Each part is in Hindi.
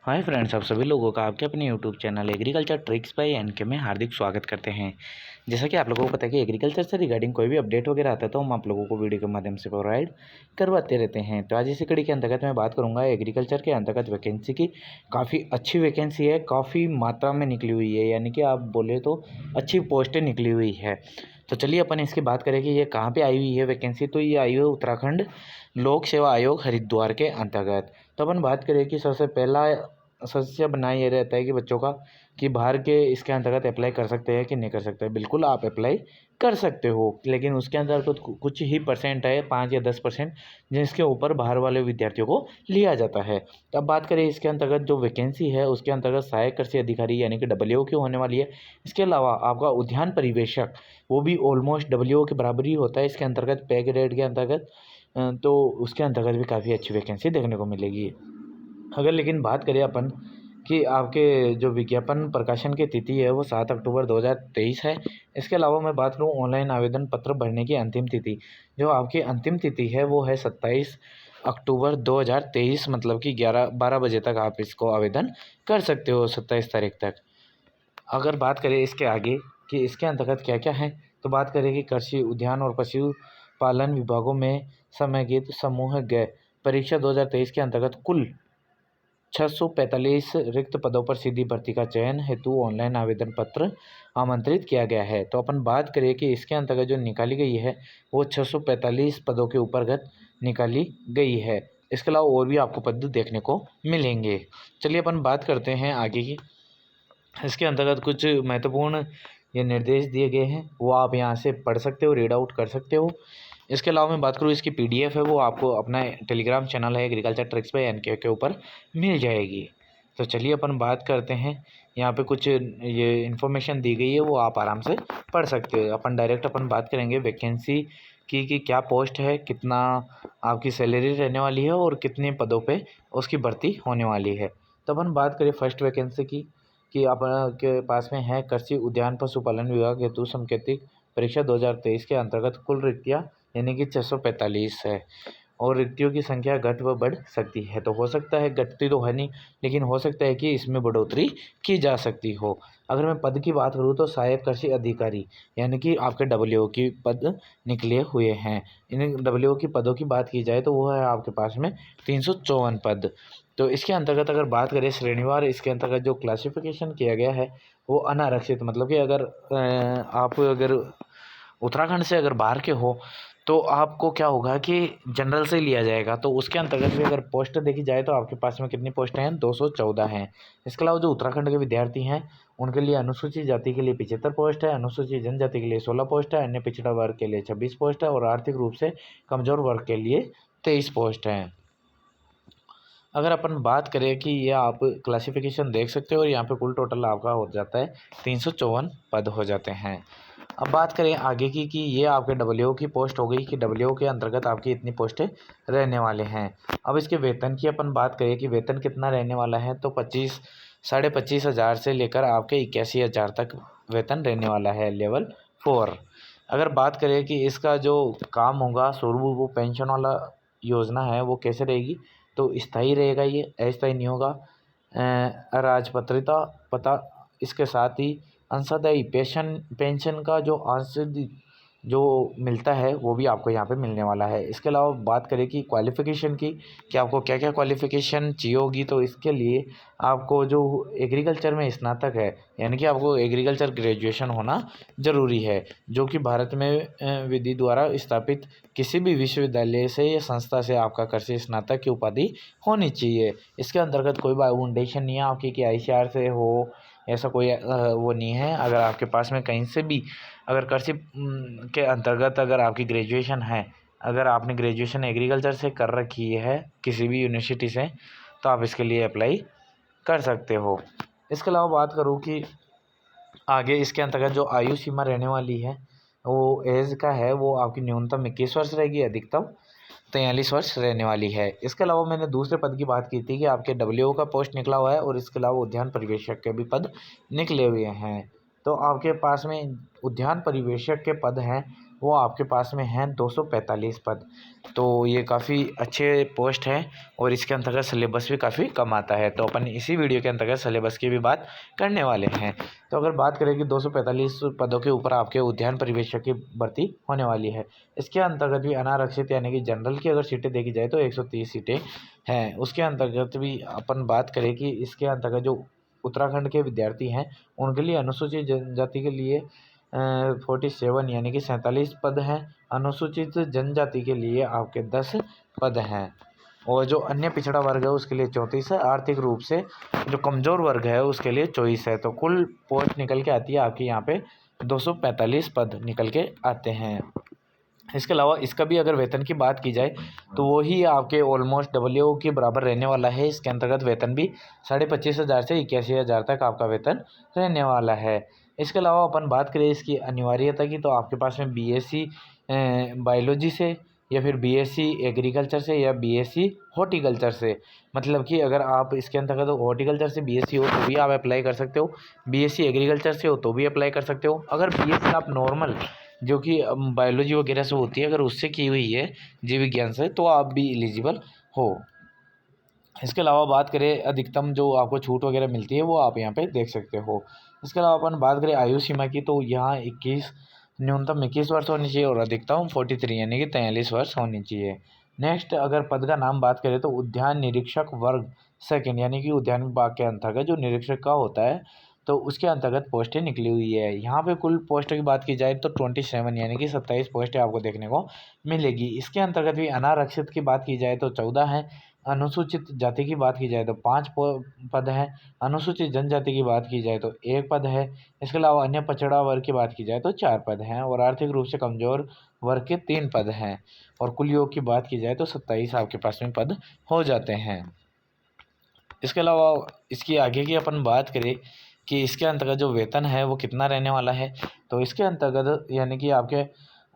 हाय फ्रेंड्स, आप सभी लोगों का आपके अपने YouTube channel agriculture tricks by NK में हार्दिक स्वागत करते हैं। जैसा कि आप लोगों को पता है कि एग्रीकल्चर से रिगार्डिंग कोई भी अपडेट वगैरह आता है तो हम आप लोगों को वीडियो के माध्यम से प्रोवाइड करवाते रहते हैं। तो आज इसी कड़ी के अंतर्गत मैं बात करूंगा एग्रीकल्चर के अंतर्गत वैकेंसी की। काफ़ी अच्छी वैकेंसी है, काफ़ी मात्रा में निकली हुई है, यानी कि आप बोले तो अच्छी पोस्टें निकली हुई है। तो चलिए अपन इसकी बात करें कि ये कहाँ पे आई हुई है वैकेंसी। तो ये आई हुई है उत्तराखंड लोक सेवा आयोग हरिद्वार के अंतर्गत। तो अपन बात करें कि सबसे पहला सबसे बना ये रहता है कि बच्चों का कि बाहर के इसके अंतर्गत अप्लाई कर सकते हैं कि नहीं कर सकते। बिल्कुल आप अप्लाई कर सकते हो, लेकिन उसके अंदर कुछ ही परसेंट है, 5 या 10% जिसके ऊपर बाहर वाले विद्यार्थियों को लिया जाता है। तो अब बात करें इसके अंतर्गत जो वैकेंसी है उसके अंतर्गत सहायक कृषि अधिकारी यानी कि डब्ल्यू की होने वाली है। इसके अलावा आपका उद्यान परिवेशक, वो भी ऑलमोस्ट डब्ल्यू के बराबर ही होता है इसके अंतर्गत पे ग्रेड के अंतर्गत। तो उसके अंतर्गत भी काफ़ी अच्छी वैकेंसी देखने को मिलेगी। अगर लेकिन बात करें अपन कि आपके जो विज्ञापन प्रकाशन की तिथि है वो 7 अक्टूबर 2023 है। इसके अलावा मैं बात करूँ ऑनलाइन आवेदन पत्र भरने की अंतिम तिथि, जो आपकी अंतिम तिथि है वो है 27 अक्टूबर 2023, मतलब कि 12 बजे तक आप इसको आवेदन कर सकते हो, 27 तारीख तक। अगर बात करें इसके आगे कि इसके अंतर्गत क्या क्या है, तो बात करें कि कृषि उद्यान और पशुपालन विभागों में समेकित समूह ग परीक्षा 2023 के अंतर्गत कुल 645 रिक्त पदों पर सीधी भर्ती का चयन हेतु ऑनलाइन आवेदन पत्र आमंत्रित किया गया है। तो अपन बात करें कि इसके अंतर्गत जो निकाली गई है वो 645 पदों के ऊपरगत निकाली गई है। इसके अलावा और भी आपको पद देखने को मिलेंगे। चलिए अपन बात करते हैं आगे की। इसके अंतर्गत कुछ महत्वपूर्ण ये निर्देश दिए गए हैं, वो आप यहाँ से पढ़ सकते हो, रीड आउट कर सकते हो। इसके अलावा मैं बात करूँ इसकी पीडीएफ है वो आपको अपना टेलीग्राम चैनल है एग्रीकल्चर ट्रिक्स बाय एनके के ऊपर मिल जाएगी। तो चलिए अपन बात करते हैं, यहाँ पे कुछ ये इन्फॉर्मेशन दी गई है वो आप आराम से पढ़ सकते हो। अपन बात करेंगे वैकेंसी की कि क्या पोस्ट है, कितना आपकी सैलरी रहने वाली है और कितने पदों पे उसकी भर्ती होने वाली है। तो अपन बात करें फर्स्ट वैकेंसी की कि आपके पास में है कृषि उद्यान पशुपालन विभाग हेतु सांकेतिक परीक्षा 2023 के अंतर्गत कुल रिक्तियाँ यानी कि 645 है, और रिक्तियों की संख्या घट व बढ़ सकती है। तो हो सकता है, घटती तो है नहीं, लेकिन हो सकता है कि इसमें बढ़ोतरी की जा सकती हो। अगर मैं पद की बात करूँ तो सहायक कृषि अधिकारी यानी कि आपके डब्ल्यू की पद निकले हुए हैं। इन डब्ल्यू की पदों की बात की जाए तो वो है आपके पास में 354 पद। तो इसके अंतर्गत अगर बात करें श्रेणीवार, इसके अंतर्गत जो क्लासिफिकेशन किया गया है वो अनारक्षित, मतलब कि अगर आप अगर उत्तराखंड से अगर बाहर के हो तो आपको क्या होगा कि जनरल से लिया जाएगा। तो उसके अंतर्गत भी अगर पोस्ट देखी जाए तो आपके पास में कितनी पोस्टें हैं, 214 हैं। इसके अलावा जो उत्तराखंड के विद्यार्थी हैं उनके लिए अनुसूचित जाति के लिए 75 पोस्ट है, अनुसूचित जनजाति के लिए 16 पोस्ट है, अन्य पिछड़ा वर्ग के लिए 26 पोस्ट है और आर्थिक रूप से कमजोर वर्ग के लिए 23 पोस्ट हैं। अगर अपन बात करें कि ये आप क्लासिफिकेशन देख सकते हो और यहाँ पे कुल टोटल आपका हो जाता है 354 पद हो जाते हैं। अब बात करें आगे की कि ये आपके डब्ल्यू की पोस्ट हो गई कि डब्ल्यू के अंतर्गत आपकी इतनी पोस्टें रहने वाले हैं। अब इसके वेतन की अपन बात करें कि वेतन कितना रहने वाला है, तो 25 हज़ार से लेकर आपके 81 हज़ार तक वेतन रहने वाला है लेवल 4। अगर बात करें कि इसका जो काम होगा स्वरूप, वो पेंशन वाला योजना है वो कैसे रहेगी, तो स्थायी रहेगा, ये अस्थायी नहीं होगा। राजपत्रिता पता, इसके साथ ही अंशदायी पेंशन का जो अंशदायी जो मिलता है वो भी आपको यहाँ पे मिलने वाला है। इसके अलावा बात करें कि क्वालिफ़िकेशन की कि आपको क्या क्या क्वालिफ़िकेशन चाहिए होगी, तो इसके लिए आपको जो एग्रीकल्चर में स्नातक है यानी कि आपको एग्रीकल्चर ग्रेजुएशन होना ज़रूरी है, जो कि भारत में विधि द्वारा स्थापित किसी भी विश्वविद्यालय से या संस्था से आपका कृषि स्नातक की उपाधि होनी चाहिए। इसके अंतर्गत कोई बाउंडेशन नहीं है आपकी कि आईसीआर से हो, ऐसा कोई वो नहीं है। अगर आपके पास में कहीं से भी अगर कृषि के अंतर्गत अगर आपकी ग्रेजुएशन है, अगर आपने ग्रेजुएशन एग्रीकल्चर से कर रखी है किसी भी यूनिवर्सिटी से, तो आप इसके लिए अप्लाई कर सकते हो। इसके अलावा बात करूँ कि आगे इसके अंतर्गत जो आयु सीमा रहने वाली है वो एज का है, वो आपकी न्यूनतम 21 वर्ष रहेगी, अधिकतम 43 वर्ष रहने वाली है। इसके अलावा मैंने दूसरे पद की बात की थी कि आपके डब्ल्यू का पोस्ट निकला हुआ है और इसके अलावा उद्यान परिवेशक के भी पद निकले हुए हैं। तो आपके पास में उद्यान परिवेशक के पद हैं वो आपके पास में हैं 245 पद। तो ये काफ़ी अच्छे पोस्ट हैं और इसके अंतर्गत सिलेबस भी काफ़ी कम आता है। तो अपन इसी वीडियो के अंतर्गत सिलेबस की भी बात करने वाले हैं। तो अगर बात करें कि 245 पदों के ऊपर आपके उद्यान परिवेक्षक की भर्ती होने वाली है। इसके अंतर्गत भी अनारक्षित यानी कि जनरल की अगर सीटें देखी जाए तो 130 सीटें हैं। उसके अंतर्गत भी अपन बात करें कि इसके अंतर्गत जो उत्तराखंड के विद्यार्थी हैं उनके लिए अनुसूचित जनजाति के लिए 47 यानी कि 47 पद हैं। अनुसूचित जनजाति के लिए आपके 10 पद हैं और जो अन्य पिछड़ा वर्ग है उसके लिए 34 है। आर्थिक रूप से जो कमज़ोर वर्ग है उसके लिए 24 है। तो कुल पोस्ट निकल के आती है आपकी यहाँ पे 245 पद निकल के आते हैं। इसके अलावा इसका भी अगर वेतन की बात की जाए तो वो ही आपके ऑलमोस्ट डब्ल्यू के बराबर रहने वाला है। इसके अंतर्गत वेतन भी 25,500 से 81,000 तक आपका वेतन रहने वाला है। इसके अलावा अपन बात करें इसकी अनिवार्यता की तो आपके पास में बीएससी बायोलॉजी से या फिर बीएससी एग्रीकल्चर से या बीएससी हॉर्टिकल्चर से, मतलब कि अगर आप इसके अंतर्गत हॉर्टिकल्चर से बीएससी हो तो भी आप अप्लाई कर सकते हो, बीएससी एग्रीकल्चर से हो तो भी अप्लाई कर सकते हो। अगर बीएससी आप नॉर्मल जो कि बायोलॉजी वगैरह से होती है अगर उससे की हुई है जीव विज्ञान से तो आप भी एलिजिबल हो। इसके अलावा बात करें अधिकतम जो आपको छूट वगैरह मिलती है वो आप यहाँ पे देख सकते हो। इसके अलावा अपन बात करें आयु सीमा की तो यहाँ 21 न्यूनतम 21 वर्ष होनी चाहिए और अधिकतम 43 यानी कि 43 वर्ष होनी चाहिए। नेक्स्ट अगर पद का नाम बात करें तो उद्यान निरीक्षक वर्ग सेकंड यानी कि उद्यान विभाग के अंतर्गत जो निरीक्षक का होता है तो उसके अंतर्गत पोस्टें निकली हुई है। यहाँ पे कुल पोस्ट की बात की जाए तो 27 यानी कि 27 पोस्टें आपको देखने को मिलेगी। इसके अंतर्गत भी अनारक्षित की बात की जाए तो 14 है। अनुसूचित जाति की बात की जाए तो 5 पद हैं। अनुसूचित जनजाति की बात की जाए तो 1 पद है। इसके अलावा अन्य पछड़ा वर्ग की बात की जाए तो 4 पद हैं और आर्थिक रूप से कमजोर वर्ग के 3 पद हैं। और कुल योग की बात की जाए तो 27 आपके पास में पद हो जाते हैं। इसके अलावा इसकी आगे की अपन बात करें कि इसके अंतर्गत जो वेतन है वो कितना रहने वाला है तो इसके अंतर्गत यानी कि आपके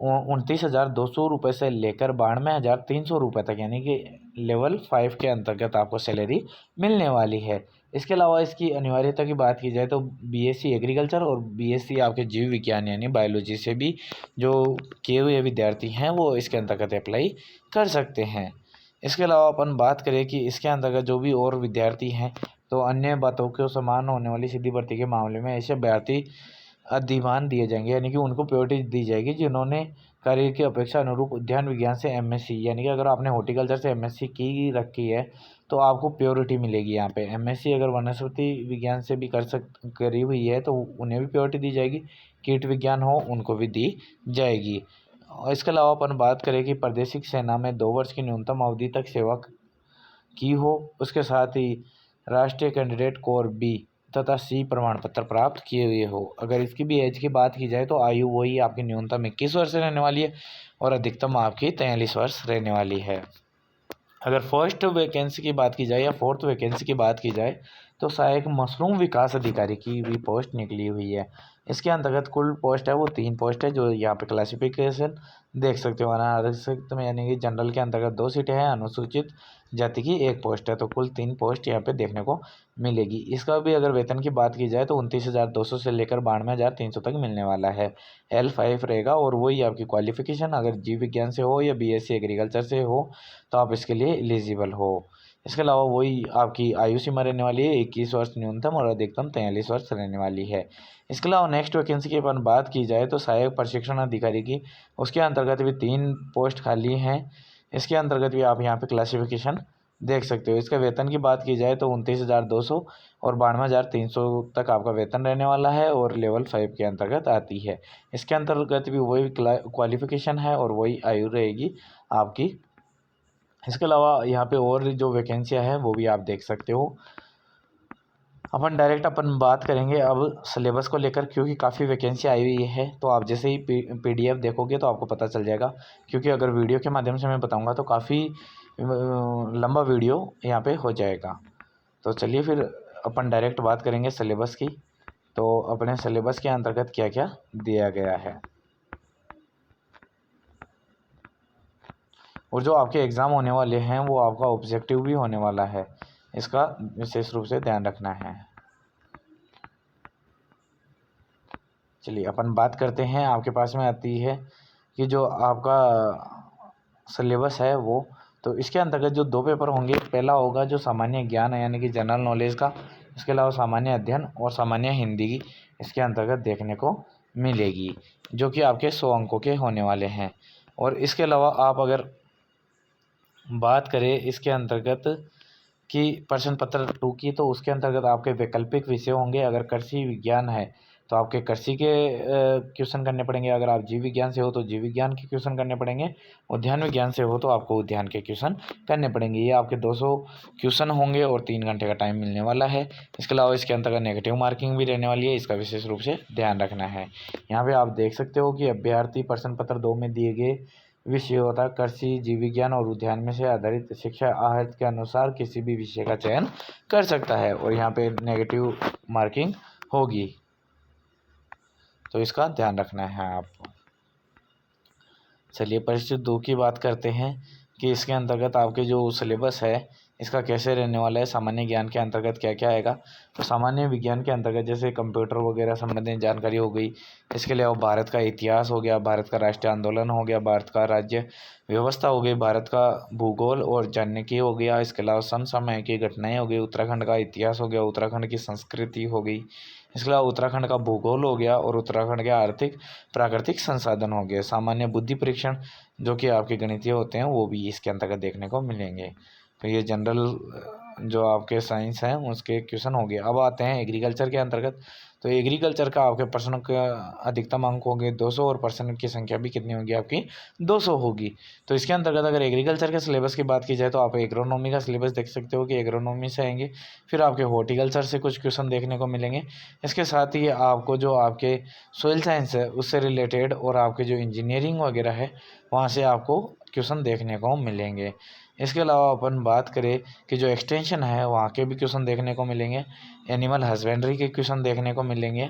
29,200 रुपये से लेकर 92,300 रुपये तक यानी कि लेवल 5 के अंतर्गत आपको सैलरी मिलने वाली है। इसके अलावा इसकी अनिवार्यता की बात की जाए तो बीएससी एग्रीकल्चर और बीएससी आपके जीव विज्ञान यानी बायोलॉजी से भी जो किए हुए विद्यार्थी हैं वो इसके अंतर्गत अप्लाई कर सकते हैं। इसके अलावा अपन बात करें कि इसके अंतर्गत जो भी और विद्यार्थी हैं तो अन्य बातों के समान होने वाली सीधी भर्ती के मामले में ऐसे अभ्यर्थी अधिमान दिए जाएंगे यानी कि उनको प्रायोरिटी दी जाएगी जिन्होंने करियर की अपेक्षा अनुरूप उद्यान विज्ञान से एमएससी यानी कि अगर आपने हॉर्टिकल्चर से एमएससी की रखी है तो आपको प्रायोरिटी मिलेगी। यहाँ पे एमएससी अगर वनस्पति विज्ञान से भी करी हुई है तो उन्हें भी प्रायोरिटी दी जाएगी, कीट विज्ञान हो उनको भी दी जाएगी। और इसके अलावा अपन बात करें कि प्रादेशिक सेना में 2 वर्ष की न्यूनतम अवधि तक सेवा की हो, उसके साथ ही राष्ट्रीय कैंडिडेट कोर बी तथा सी प्रमाण पत्र प्राप्त किए हुए हो। अगर इसकी भी एज की बात की जाए तो आयु वही आपकी न्यूनतम 21 वर्ष रहने वाली है और अधिकतम आपकी 43 वर्ष रहने वाली है। अगर फर्स्ट वैकेंसी की बात की जाए या फोर्थ वैकेंसी की बात की जाए तो सहायक मशरूम विकास अधिकारी की भी पोस्ट निकली हुई है। इसके अंतर्गत कुल पोस्ट है वो 3 पोस्ट है जो यहाँ पे क्लासिफिकेशन देख सकते हो। अनारक्षित में यानी कि जनरल के अंतर्गत 2 सीटें हैं, अनुसूचित जाति की 1 पोस्ट है। तो कुल 3 पोस्ट यहाँ पे देखने को मिलेगी। इसका भी अगर वेतन की बात की जाए तो 29,200 से लेकर 92,300 तक मिलने वाला है। L5 रहेगा और वही आपकी क्वालिफिकेशन अगर जीव विज्ञान से हो या बीएससी एग्रीकल्चर से हो तो आप इसके लिए एलिजिबल हो। इसके अलावा वही आपकी आयु सीमा रहने वाली है 21 वर्ष न्यूनतम और अधिकतम 43 वर्ष रहने वाली है। इसके अलावा नेक्स्ट वैकेंसी की अपन बात की जाए तो सहायक प्रशिक्षण अधिकारी की उसके अंतर्गत भी 3 पोस्ट खाली हैं। इसके अंतर्गत भी आप यहाँ पे क्लासिफिकेशन देख सकते हो। इसका वेतन की बात की जाए तो 29,200 और 92,300 तक आपका वेतन रहने वाला है और लेवल 5 के अंतर्गत आती है। इसके अंतर्गत भी वही क्वालिफिकेशन है और वही आयु रहेगी आपकी। इसके अलावा यहाँ पे और जो वैकेंसियाँ हैं वो भी आप देख सकते हो। अपन डायरेक्ट अपन बात करेंगे अब सिलेबस को लेकर क्योंकि काफ़ी वैकेंसी आई हुई है तो आप जैसे ही पीडीएफ देखोगे तो आपको पता चल जाएगा। क्योंकि अगर वीडियो के माध्यम से मैं बताऊंगा तो काफ़ी लंबा वीडियो यहाँ पे हो जाएगा। तो चलिए फिर अपन डायरेक्ट बात करेंगे सिलेबस की। तो अपने सिलेबस के अंतर्गत क्या क्या दिया गया है और जो आपके एग्ज़ाम होने वाले हैं वो आपका ऑब्जेक्टिव भी होने वाला है, इसका विशेष रूप से ध्यान रखना है। चलिए अपन बात करते हैं। आपके पास में आती है कि जो आपका सिलेबस है वो, तो इसके अंतर्गत जो 2 पेपर होंगे, पहला होगा जो सामान्य ज्ञान है यानी कि जनरल नॉलेज का, इसके अलावा सामान्य अध्ययन और सामान्य हिंदी की इसके अंतर्गत देखने को मिलेगी, जो कि आपके 100 अंकों के होने वाले हैं। और इसके अलावा आप अगर बात करें इसके अंतर्गत कि प्रश्न पत्र 2 की, तो उसके अंतर्गत आपके वैकल्पिक विषय होंगे। अगर कृषि विज्ञान है तो आपके कृषि के क्वेश्चन करने पड़ेंगे। अगर आप जीव विज्ञान से हो तो जीव विज्ञान के क्वेश्चन करने पड़ेंगे। उद्यान विज्ञान से हो तो आपको उद्यान के क्वेश्चन करने पड़ेंगे। ये आपके 200 क्वेश्चन होंगे और 3 घंटे का टाइम मिलने वाला है। इसके अलावा इसके अंतर्गत नेगेटिव मार्किंग भी रहने वाली है, इसका विशेष रूप से ध्यान रखना है। यहाँ पर आप देख सकते हो कि अभ्यर्थी प्रश्न पत्र 2 में दिए गए विषय होता है कृषि, जीव विज्ञान और उद्यान में से आधारित शिक्षा आहत के अनुसार किसी भी विषय का चयन कर सकता है और यहाँ पे नेगेटिव मार्किंग होगी, तो इसका ध्यान रखना है आपको। चलिए परिशिष्ट 2 की बात करते हैं कि इसके अंतर्गत आपके जो सिलेबस है इसका कैसे रहने वाला है। सामान्य ज्ञान के अंतर्गत क्या क्या आएगा, तो सामान्य विज्ञान के अंतर्गत जैसे कंप्यूटर वगैरह संबंधित जानकारी हो गई। इसके अलावा भारत का इतिहास हो गया, भारत का राष्ट्रीय आंदोलन हो गया, भारत का राज्य व्यवस्था हो गई, भारत का भूगोल और जानने की हो गया। इसके अलावा समसामयिक की घटनाएं हो गई, उत्तराखंड का इतिहास हो गया, उत्तराखंड की संस्कृति हो गई। इसके अलावा उत्तराखंड का भूगोल हो गया और उत्तराखंड के आर्थिक प्राकृतिक संसाधन हो गए। सामान्य बुद्धि परीक्षण जो कि आपके गणितीय होते हैं वो भी इसके अंतर्गत देखने को मिलेंगे। तो ये जनरल जो आपके साइंस हैं उसके क्वेश्चन हो गए। अब आते हैं एग्रीकल्चर के अंतर्गत। तो एग्रीकल्चर का आपके प्रश्नों का अधिकतम अंक होंगे 200 और प्रश्न की संख्या भी कितनी होगी आपकी 200 होगी। तो इसके अंतर्गत अगर एग्रीकल्चर के सिलेबस की बात की जाए तो आप एग्रोनॉमी का सिलेबस देख सकते हो कि एग्रोनॉमी से आएंगे। फिर आपके हॉर्टिकल्चर से कुछ क्वेश्चन देखने को मिलेंगे। इसके साथ ही आपको जो आपके सोइल साइंस है उससे रिलेटेड और आपके जो इंजीनियरिंग वगैरह है वहाँ से आपको क्वेश्चन देखने को मिलेंगे। इसके अलावा अपन बात करें कि जो एक्सटेंशन है वहाँ के भी क्वेश्चन देखने को मिलेंगे। एनिमल हस्बेंड्री के क्वेश्चन देखने को मिलेंगे।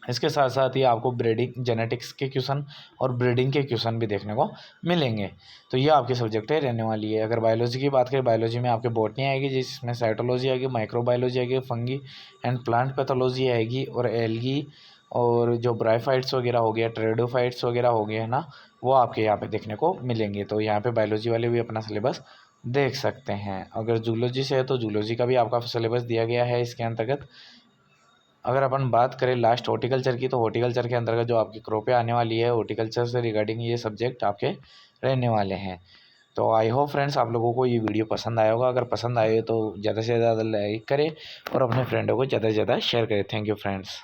इसके साथ साथ ही आपको ब्रीडिंग जेनेटिक्स के क्वेश्चन और ब्रीडिंग के क्वेश्चन भी देखने को मिलेंगे। तो ये आपकी सब्जेक्टें रहने वाली है। अगर बायोलॉजी की बात करें, बायोलॉजी में आपके बॉटनी आएगी जिसमें साइटोलॉजी आएगी, माइक्रोबायोलॉजी आएगी, फंगी एंड प्लांट पैथोलॉजी आएगी और एल्गी और जो ब्राइफाइट्स वगैरह हो गया, ट्रेडोफाइट्स वगैरह हो गए है ना, वो आपके यहाँ पे देखने को मिलेंगे। तो यहाँ पे बायोलॉजी वाले भी अपना सिलेबस देख सकते हैं। अगर जूलॉजी से है तो जूलॉजी का भी आपका सिलेबस दिया गया है इसके अंतर्गत। अगर अपन बात करें लास्ट हॉर्टिकल्चर की, तो हॉर्टिकल्चर के अंतर्गत जो आपकी क्रॉपें आने वाली है हॉर्टिकल्चर से रिगार्डिंग ये सब्जेक्ट आपके रहने वाले हैं। तो आई होप फ्रेंड्स आप लोगों को ये वीडियो पसंद आया होगा। अगर पसंद आए तो ज़्यादा से ज़्यादा लाइक करें और अपने फ्रेंडों को ज़्यादा से ज़्यादा शेयर करें। Thank you friends.